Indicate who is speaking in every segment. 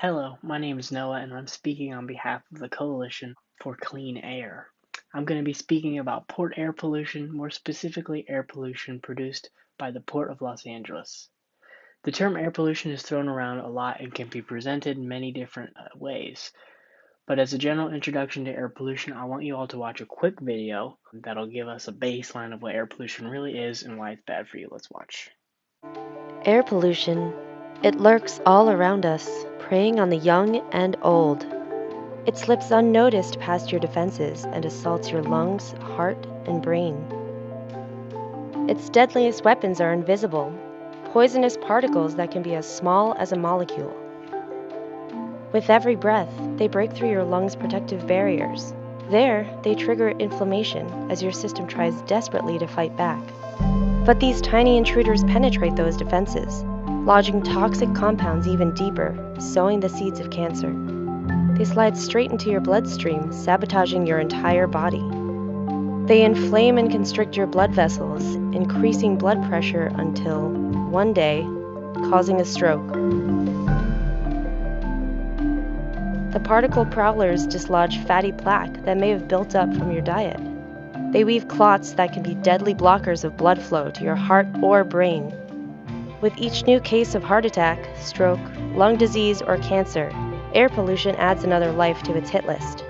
Speaker 1: Hello, my name is Noah, and I'm speaking on behalf of the Coalition for Clean Air. I'm going to be speaking about port air pollution, more specifically, air pollution produced by the Port of Los Angeles. The term air pollution is thrown around a lot and can be presented in many different ways. But as a general introduction to air pollution, I want you all to watch a quick video that'll give us a baseline of what air pollution really is and why it's bad for you. Let's watch.
Speaker 2: Air pollution. It lurks all around us, preying on the young and old. It slips unnoticed past your defenses and assaults your lungs, heart, and brain. Its deadliest weapons are invisible, poisonous particles that can be as small as a molecule. With every breath, they break through your lungs' protective barriers. There, they trigger inflammation as your system tries desperately to fight back. But these tiny intruders penetrate those defenses, lodging toxic compounds even deeper, sowing the seeds of cancer. They slide straight into your bloodstream, sabotaging your entire body. They inflame and constrict your blood vessels, increasing blood pressure until, one day, causing a stroke. The particle prowlers dislodge fatty plaque that may have built up from your diet. They weave clots that can be deadly blockers of blood flow to your heart or brain. With each new case of heart attack, stroke, lung disease, or cancer, air pollution adds another life to its hit list.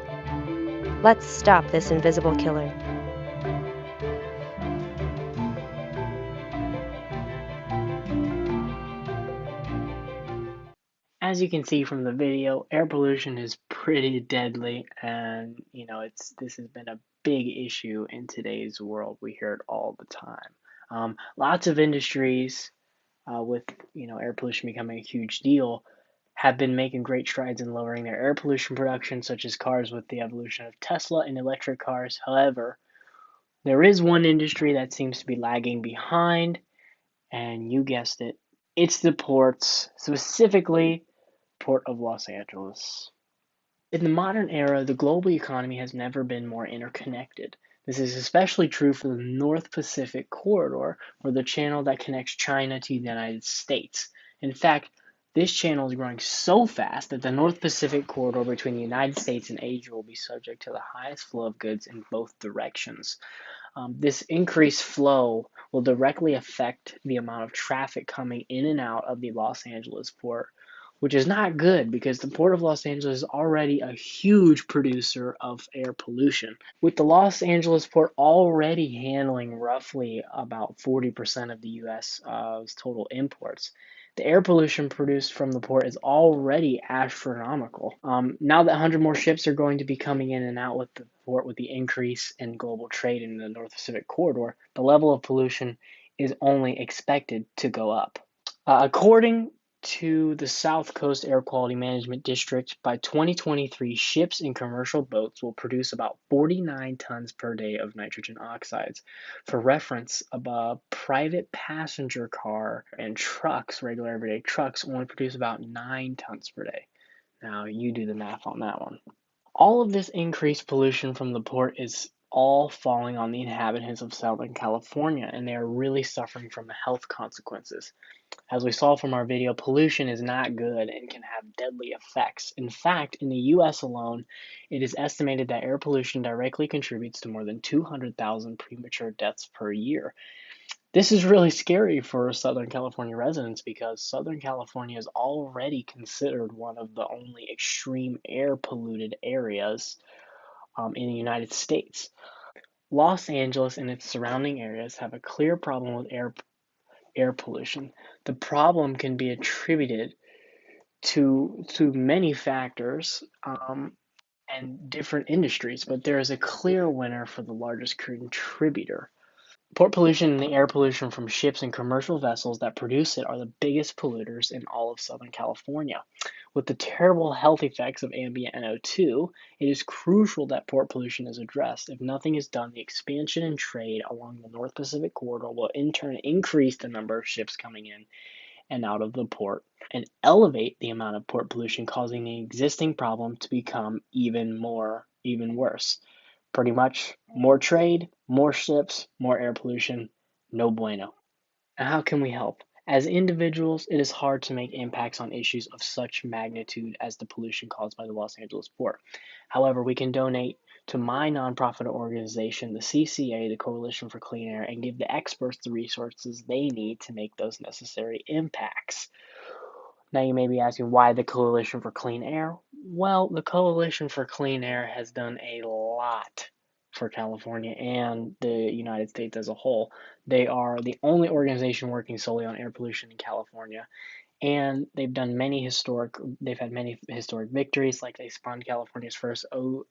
Speaker 2: Let's stop this invisible killer.
Speaker 1: As you can see from the video, air pollution is pretty deadly, and this has been a big issue in today's world. We hear it all the time. Lots of industries, with air pollution becoming a huge deal, have been making great strides in lowering their air pollution production, such as cars with the evolution of Tesla and electric cars. However, there is one industry that seems to be lagging behind, and you guessed it, it's the ports, specifically Port of Los Angeles. In the modern era, the global economy has never been more interconnected. This is especially true for the North Pacific Corridor, or the channel that connects China to the United States. In fact, this channel is growing so fast that the North Pacific Corridor between the United States and Asia will be subject to the highest flow of goods in both directions. This increased flow will directly affect the amount of traffic coming in and out of the Los Angeles port, which is not good because the Port of Los Angeles is already a huge producer of air pollution. With the Los Angeles port already handling roughly about 40% of the U.S. Total imports, the air pollution produced from the port is already astronomical. Now that 100 more ships are going to be coming in and out with the port with the increase in global trade in the North Pacific Corridor, the level of pollution is only expected to go up. According to the South Coast Air Quality Management District, by 2023, ships and commercial boats will produce about 49 tons per day of nitrogen oxides. For reference, a private passenger car and trucks, regular everyday trucks, only produce about 9 tons per day. Now, you do the math on that one. All of this increased pollution from the port is all falling on the inhabitants of Southern California, and they are really suffering from the health consequences. As we saw from our video, pollution is not good and can have deadly effects. In fact, in the US alone, it is estimated that air pollution directly contributes to more than 200,000 premature deaths per year. This is really scary for Southern California residents because Southern California is already considered one of the only extreme air polluted areas in the United States. Los Angeles and its surrounding areas have a clear problem with air pollution. The problem can be attributed to many factors and different industries, but there is a clear winner for the largest contributor. Port pollution and the air pollution from ships and commercial vessels that produce it are the biggest polluters in all of Southern California. With the terrible health effects of ambient NO2, it is crucial that port pollution is addressed. If nothing is done, the expansion in trade along the North Pacific Corridor will in turn increase the number of ships coming in and out of the port and elevate the amount of port pollution, causing the existing problem to become even worse. Pretty much more trade, more ships, more air pollution, no bueno. And how can we help? As individuals, it is hard to make impacts on issues of such magnitude as the pollution caused by the Los Angeles port. However, we can donate to my nonprofit organization, the CCA, the Coalition for Clean Air, and give the experts the resources they need to make those necessary impacts. Now, you may be asking why the Coalition for Clean Air? Well, the Coalition for Clean Air has done a lot for California and the United States as a whole. They are the only organization working solely on air pollution in California, and they've had many historic victories, like they spawned California's first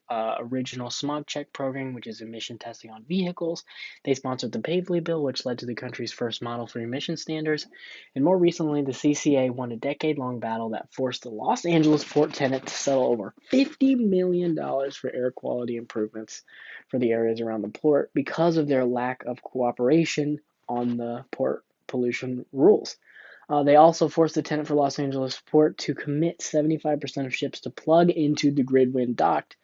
Speaker 1: original smog check program, which is emission testing on vehicles. They sponsored the Pavley Bill, which led to the country's first model for emission standards. And more recently, the CCA won a decade-long battle that forced the Los Angeles port tenant to settle over $50 million for air quality improvements for the areas around the port because of their lack of cooperation on the port pollution rules. They also forced the tenant for Los Angeles Port to commit 75% of ships to plug into the grid when docked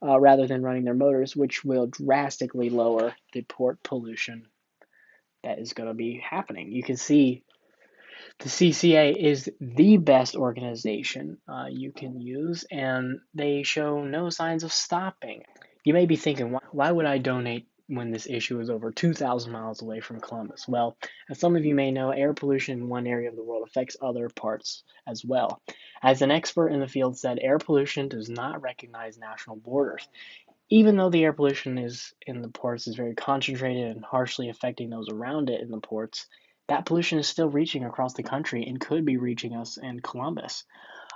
Speaker 1: rather than running their motors, which will drastically lower the port pollution that is going to be happening. You can see the CCA is the best organization you can use, and they show no signs of stopping. You may be thinking, why would I donate when this issue is over 2,000 miles away from Columbus? Well, as some of you may know, air pollution in one area of the world affects other parts as well. As an expert in the field said, air pollution does not recognize national borders. Even though the air pollution is in the ports is very concentrated and harshly affecting those around it in the ports, that pollution is still reaching across the country and could be reaching us in Columbus.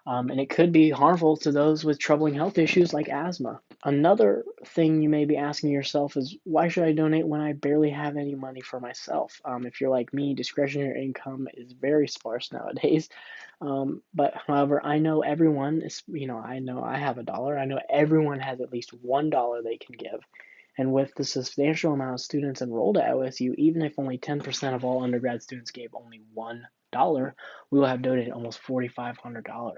Speaker 1: And it could be harmful to those with troubling health issues like asthma. Another thing you may be asking yourself is, why should I donate when I barely have any money for myself? If you're like me, discretionary income is very sparse nowadays. But however, I know everyone is, I know I have a dollar. I know everyone has at least $1 they can give. And with the substantial amount of students enrolled at OSU, even if only 10% of all undergrad students gave only $1, we will have donated almost $4,500.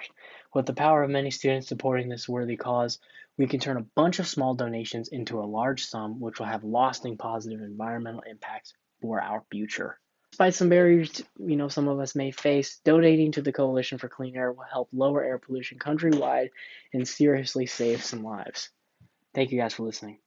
Speaker 1: With the power of many students supporting this worthy cause, we can turn a bunch of small donations into a large sum, which will have lasting positive environmental impacts for our future. Despite some barriers, some of us may face, donating to the Coalition for Clean Air will help lower air pollution countrywide and seriously save some lives. Thank you guys for listening.